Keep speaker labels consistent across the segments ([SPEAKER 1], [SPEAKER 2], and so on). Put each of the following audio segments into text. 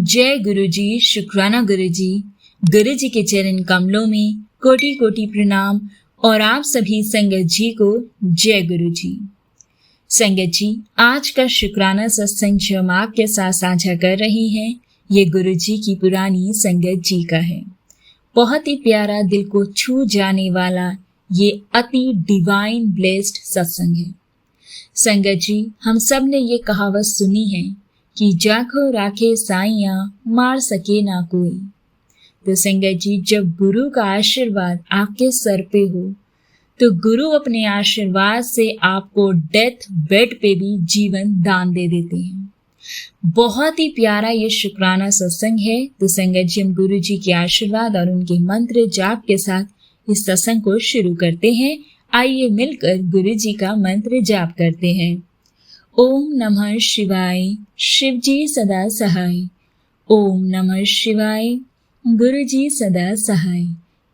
[SPEAKER 1] जय गुरु जी, शुक्राना गुरु जी। गुरु जी के चरण कमलों में कोटि कोटि प्रणाम और आप सभी संगत जी को जय गुरु जी। संगत जी, आज का शुक्राना सत्संग जो हम आपके साथ साझा कर रही हैं, ये गुरु जी की पुरानी संगत जी का है। बहुत ही प्यारा, दिल को छू जाने वाला ये अति डिवाइन ब्लेस्ड सत्संग है। संगत जी, हम सब ने ये कहावत सुनी है कि जाखो राखे साइयां, मार सके ना कोई। तो संगत जी, जब गुरु का आशीर्वाद आपके सर पे हो तो गुरु अपने आशीर्वाद से आपको डेथ बेड पे भी जीवन दान दे देते हैं। बहुत ही प्यारा ये शुक्राना सत्संग है। तो संगत जी, हम गुरु जी के आशीर्वाद और उनके मंत्र जाप के साथ इस सत्संग को शुरू करते हैं। आइए मिलकर गुरु जी का मंत्र जाप करते हैं। ओम नमः शिवाय, शिव जी सदा सहाय। ओम नमः शिवाय, गुरु जी सदा सहाय।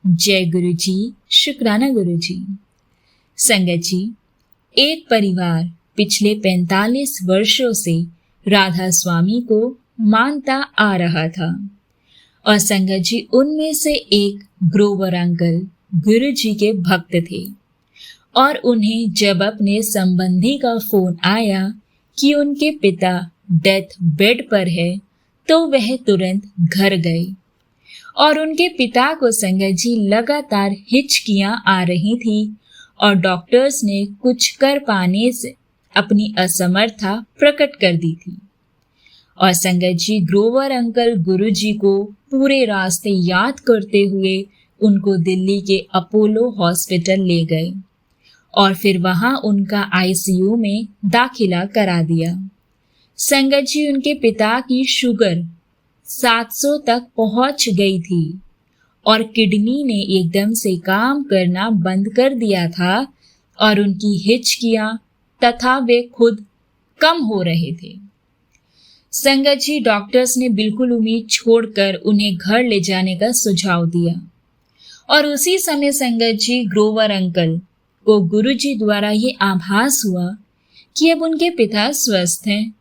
[SPEAKER 1] जय गुरु जी, शुक्राना गुरु जी। संगत जी, एक परिवार पिछले 45 वर्षों से राधा स्वामी को मानता आ रहा था और संगत जी, उनमें से एक ग्रोवर अंकल गुरु जी के भक्त थे और उन्हें जब अपने संबंधी का फोन आया कि उनके पिता डेथ बेड पर है तो वह तुरंत घर गए और उनके पिता को संगत जी लगातार हिचकियां आ रही थी और डॉक्टर्स ने कुछ कर पाने से अपनी असमर्थता प्रकट कर दी थी। और संगत जी, ग्रोवर अंकल गुरु जी को पूरे रास्ते याद करते हुए उनको दिल्ली के अपोलो हॉस्पिटल ले गए और फिर वहां उनका आईसीयू में दाखिला करा दिया। संगत जी, उनके पिता की शुगर 700 तक पहुंच गई थी और किडनी ने एकदम से काम करना बंद कर दिया था और उनकी हिचकियां तथा वे खुद कम हो रहे थे। संगत जी, डॉक्टर्स ने बिल्कुल उम्मीद छोड़कर उन्हें घर ले जाने का सुझाव दिया और उसी समय संगत जी, ग्रोवर अंकल को गुरु जी द्वारा ये आभास हुआ कि अब उनके पिता स्वस्थ हैं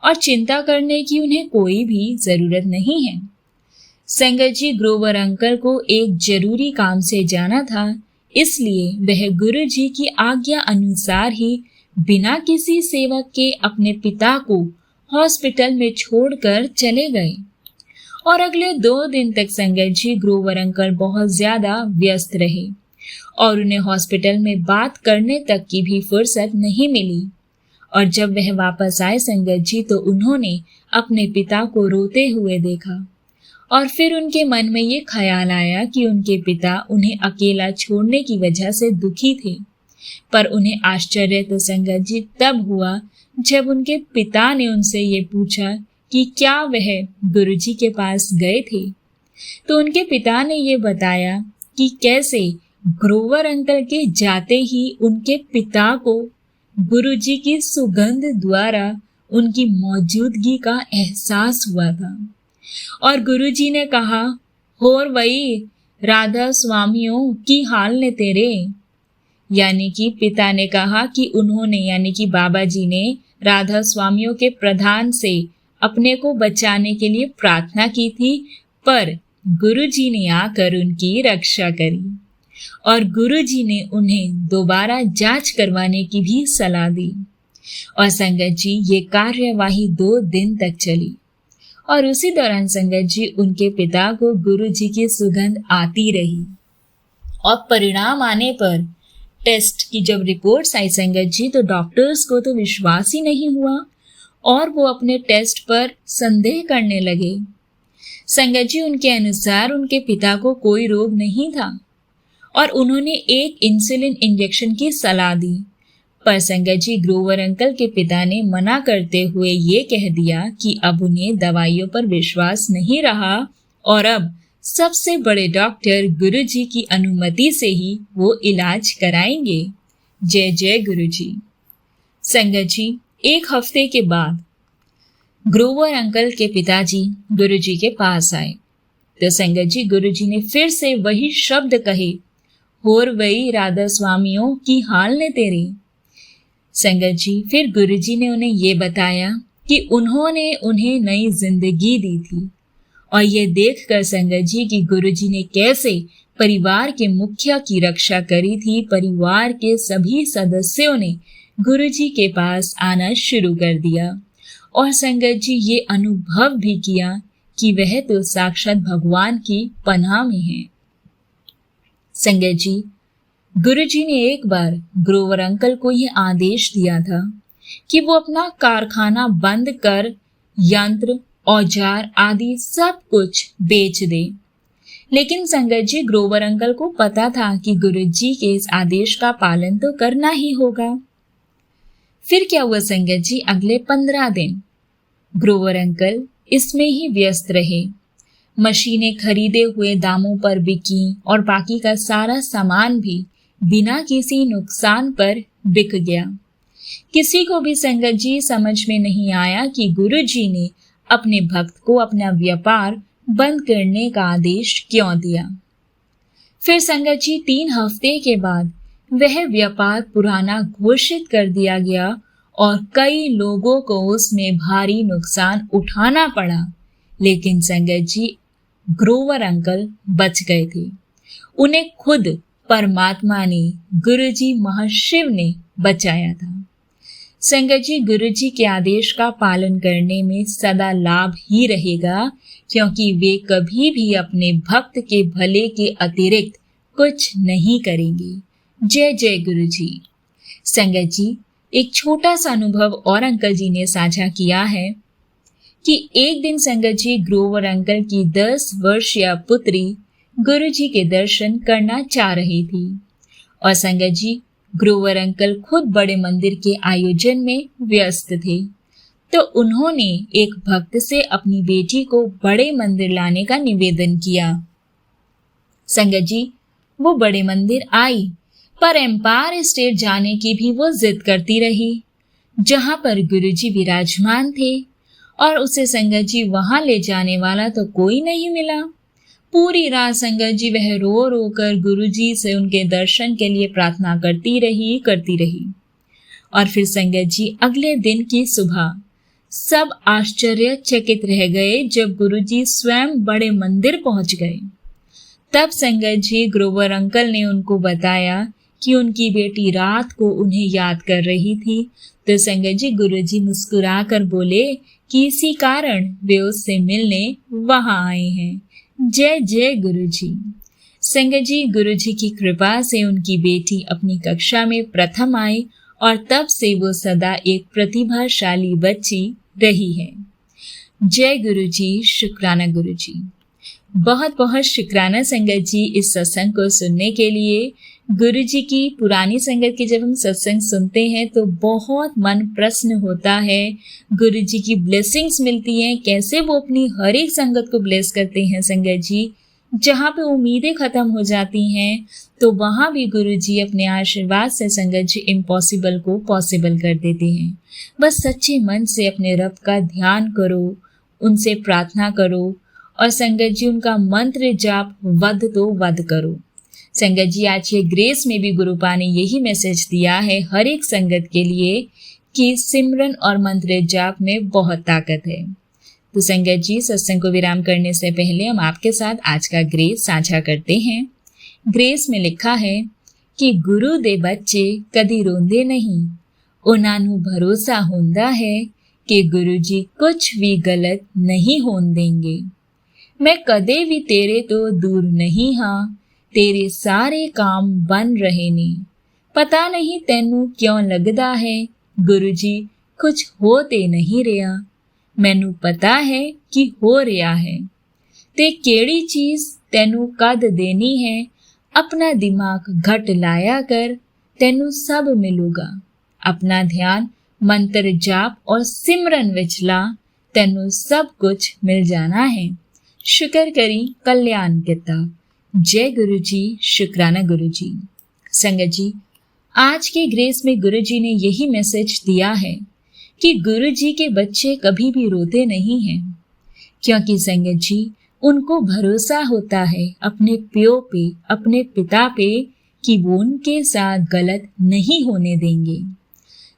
[SPEAKER 1] और चिंता करने की उन्हें कोई भी जरूरत नहीं है। संगत जी, ग्रोवर अंकल को एक जरूरी काम से जाना था, इसलिए वह गुरु जी की आज्ञा अनुसार ही बिना किसी सेवक के अपने पिता को हॉस्पिटल में छोड़कर चले गए। और अगले 2 दिन तक संगत जी, ग्रोवर अंकल बहुत ज्यादा व्यस्त रहे और उन्हें हॉस्पिटल में बात करने तक की भी फुर्सत नहीं मिली। और जब वह वापस आए संगत जी, तो उन्होंने अपने पिता को रोते हुए देखा और फिर उनके मन में ये ख्याल आया कि उनके पिता उन्हें अकेला छोड़ने की वजह से दुखी थे। पर उन्हें आश्चर्य तो संगत जी तब हुआ जब उनके पिता ने उनसे ये पूछा कि क्या वह गुरु जी के पास गए थे। तो उनके पिता ने ये बताया कि कैसे ग्रोवर अंकल के जाते ही उनके पिता को गुरु जी की सुगंध द्वारा उनकी मौजूदगी का एहसास हुआ था और गुरु जी ने कहा, होर वही राधा स्वामियों की हाल ने तेरे। यानी कि पिता ने कहा कि उन्होंने यानी कि बाबा जी ने राधा स्वामियों के प्रधान से अपने को बचाने के लिए प्रार्थना की थी, पर गुरु जी ने आकर उनकी रक्षा करी और गुरु जी ने उन्हें दोबारा जांच करवाने की भी सलाह दी। और संगत जी, ये कार्यवाही 2 दिन तक चली और उसी दौरान संगत जी, उनके पिता को गुरु जी की सुगंध आती रही और परिणाम आने पर टेस्ट की जब रिपोर्ट्स आई संगत जी, तो डॉक्टर्स को तो विश्वास ही नहीं हुआ और वो अपने टेस्ट पर संदेह करने लगे। संगत जी, उनके अनुसार उनके पिता को कोई रोग नहीं था और उन्होंने एक इंसुलिन इंजेक्शन की सलाह दी। पर संगत जी, ग्रोवर अंकल के पिता ने मना करते हुए ये कह दिया कि अब उन्हें दवाइयों पर विश्वास नहीं रहा और अब सबसे बड़े डॉक्टर गुरु जी की अनुमति से ही वो इलाज कराएंगे। जय जय गुरु जी। संगत जी, 1 हफ्ते के बाद ग्रोवर अंकल के पिताजी गुरु जी के पास आए तो संगत जी, गुरु जी ने फिर से वही शब्द कहे, होर वही राधा स्वामियों की हाल ने तेरे। संगत जी, फिर गुरु जी ने उन्हें ये बताया कि उन्होंने उन्हें नई जिंदगी दी थी और ये देखकर संगत जी कि गुरुजी ने कैसे परिवार के मुखिया की रक्षा करी थी, परिवार के सभी सदस्यों ने गुरुजी के पास आना शुरू कर दिया। और संगत जी ये अनुभव भी किया कि वह तो साक्षात भगवान की पनाह में है। संगत जी, गुरुजी ने एक बार ग्रोवर अंकल को यह आदेश दिया था कि वो अपना कारखाना बंद कर यंत्र, औजार आदि सब कुछ बेच दे। लेकिन संगत जी, ग्रोवर अंकल को पता था कि गुरुजी के इस आदेश का पालन तो करना ही होगा। फिर क्या हुआ संगत जी, अगले 15 दिन ग्रोवर अंकल इसमें ही व्यस्त रहे। मशीनें खरीदे हुए दामों पर बिकी और बाकी का सारा सामान भी बिना किसी नुकसान पर बिक गया। किसी को भी संगत जी समझ में नहीं आया कि गुरुजी ने अपने भक्त को अपना व्यापार बंद करने का आदेश क्यों दिया। फिर संगत जी 3 हफ्ते के बाद वह व्यापार पुराना घोषित कर दिया गया और कई लोगों को उसमें भारी नुकसान उठाना पड़ा। लेकिन संगत जी, ग्रोवर अंकल बच गए थे। उन्हें खुद परमात्मा ने, गुरुजी महाशिव ने बचाया था। संगत जी, गुरुजी के आदेश का पालन करने में सदा लाभ ही रहेगा, क्योंकि वे कभी भी अपने भक्त के भले के अतिरिक्त कुछ नहीं करेंगे। जय जय गुरुजी। संगत जी, एक छोटा सा अनुभव और अंकल जी ने साझा किया है कि एक दिन संगत जी ग्रोवर अंकल की 10 वर्षीय पुत्री गुरुजी के दर्शन करना चाह रही थी। और संगत जी, ग्रोवर अंकल खुद बड़े मंदिर के आयोजन में व्यस्त थे, तो उन्होंने एक भक्त से अपनी बेटी को बड़े मंदिर लाने का निवेदन किया। संगत जी, वो बड़े मंदिर आई, पर एम्पायर स्टेट जाने की भी वो जिद करती रही, जहां पर गुरुजी विराजमान थे, और उसे संगत जी वहां ले जाने वाला तो कोई नहीं मिला। पूरी रात संगत जी वह रो रो कर गुरुजी से उनके दर्शन के लिए प्रार्थना करती रही। और फिर संगत जी अगले दिन की सुबह सब आश्चर्यचकित रह गए जब गुरुजी स्वयं बड़े मंदिर पहुंच गए। तब संगत जी ग्रोवर अंकल ने उनको बताया कि उनकी बेटी रात को उन्हें याद कर रही थी। तो संगत जी गुरुजी मुस्कुरा कर बोले कि इसी कारण वे उससे मिलने वहां आए हैं। जय जय गुरुजी। संगत जी, गुरुजी की कृपा से उनकी बेटी अपनी कक्षा में प्रथम आई और तब से वो सदा एक प्रतिभाशाली बच्ची रही है। जय गुरुजी, शुक्राना गुरुजी। बहुत बहुत शुक्राना संगत जी इस सत्संग को सुनने के लिए। गुरुजी की पुरानी संगत की जब हम सत्संग सुनते हैं तो बहुत मन प्रसन्न होता है। गुरुजी की ब्लेसिंग्स मिलती हैं, कैसे वो अपनी हर एक संगत को ब्लेस करते हैं संगत जी। जहाँ पे उम्मीदें खत्म हो जाती हैं तो वहाँ भी गुरुजी अपने आशीर्वाद से संगत जी इम्पॉसिबल को पॉसिबल कर देते हैं। बस सच्चे मन से अपने रब का ध्यान करो, उनसे प्रार्थना करो और संगत जी उनका मंत्र जाप वध तो वध करो। संगत जी आज ये ग्रेस में भी गुरुपा ने यही मैसेज दिया है हर एक संगत के लिए कि सिमरन और मंत्र जाप में बहुत ताकत है। तो संगत जी सत्संग को विराम करने से पहले हम आपके साथ आज का ग्रेस साझा करते हैं। ग्रेस में लिखा है कि गुरु दे बच्चे कदी रोंदे नहीं, उन्हां भरोसा होंदा है कि गुरु जी कुछ भी गलत नहीं होन देंगे। मैं कदे भी तेरे तो दूर नहीं हाँ, तेरे सारे काम बन रहे ने। पता नहीं तैनू क्यों लगदा है गुरु जी कुछ होते नहीं रहा, मैनू पता है कि हो रहा है। ते केड़ी चीज तैनू कद देनी है, अपना दिमाग घट लाया कर, तैनू सब मिलूगा। अपना ध्यान मंत्र जाप और सिमरन विच ला, तैनू सब कुछ मिल जाना है। शुक्र करी कल्याण किता। जय गुरु जी, शुक्राना गुरु जी। संगत जी आज के ग्रेस में गुरु जी ने यही मैसेज दिया है कि गुरु जी के बच्चे कभी भी रोते नहीं हैं, क्योंकि संगत जी उनको भरोसा होता है अपने प्यो पे, अपने पिता पे कि वो उनके साथ गलत नहीं होने देंगे।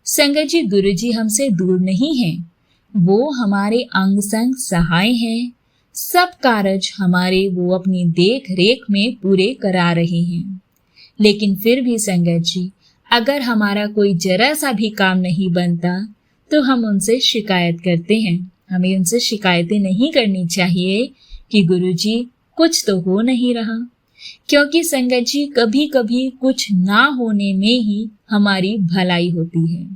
[SPEAKER 1] संगत जी गुरु जी हमसे दूर नहीं हैं, वो हमारे अंग संग सहाय हैं, सब कार्य हमारे वो अपनी देख रेख में पूरे करा रहे हैं। लेकिन फिर भी संगत जी, अगर हमारा कोई जरा सा भी काम नहीं बनता तो हम उनसे शिकायत करते हैं। हमें उनसे शिकायतें नहीं करनी चाहिए कि गुरुजी कुछ तो हो नहीं रहा, क्योंकि संगत जी कभी कभी कुछ ना होने में ही हमारी भलाई होती है।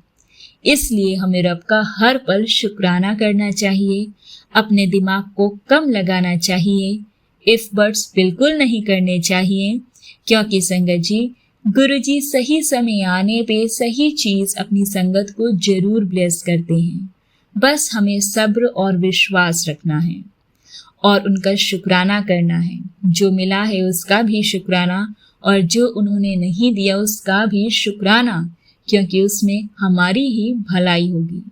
[SPEAKER 1] इसलिए हमें रब का हर पल शुक्राना करना चाहिए, अपने दिमाग को कम लगाना चाहिए, इफ बट्स बिल्कुल नहीं करने चाहिए, क्योंकि संगत जी गुरुजी सही समय आने पे सही चीज अपनी संगत को जरूर ब्लेस करते हैं। बस हमें सब्र और विश्वास रखना है और उनका शुक्राना करना है। जो मिला है उसका भी शुक्राना और जो उन्होंने नहीं दिया उसका भी शुक्राना, क्योंकि उसमें हमारी ही भलाई होगी।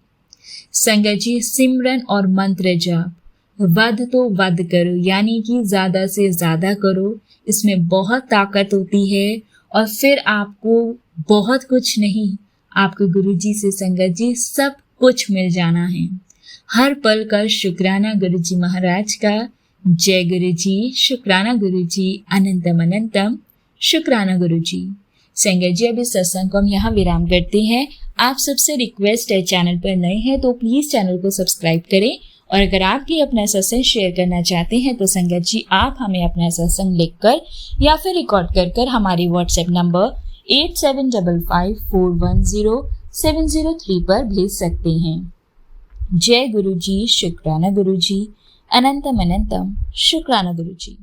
[SPEAKER 1] संगत जी, सिमरन और मंत्र जाप वध तो वध करो, यानी कि ज्यादा से ज्यादा करो। इसमें बहुत ताकत होती है और फिर आपको बहुत कुछ नहीं, आपको गुरुजी से संगत जी सब कुछ मिल जाना है। हर पल का शुक्राना गुरुजी महाराज का। जय गुरुजी, शुक्राना गुरुजी, अनंतम अनंतम शुक्राना गुरुजी। संगत जी, अब इस सत्संग को हम यहाँ विराम करते हैं। आप सबसे रिक्वेस्ट है, चैनल पर नए हैं तो प्लीज चैनल को सब्सक्राइब करें, और अगर आप भी अपना सत्संग शेयर करना चाहते हैं तो संगत जी आप हमें अपना सत्संग लिखकर या फिर रिकॉर्ड कर हमारे व्हाट्सएप नंबर 8755410703 पर भेज सकते हैं। जय गुरुजी, शुक्राना गुरुजी, अनंतम अनंतम शुक्राना गुरुजी।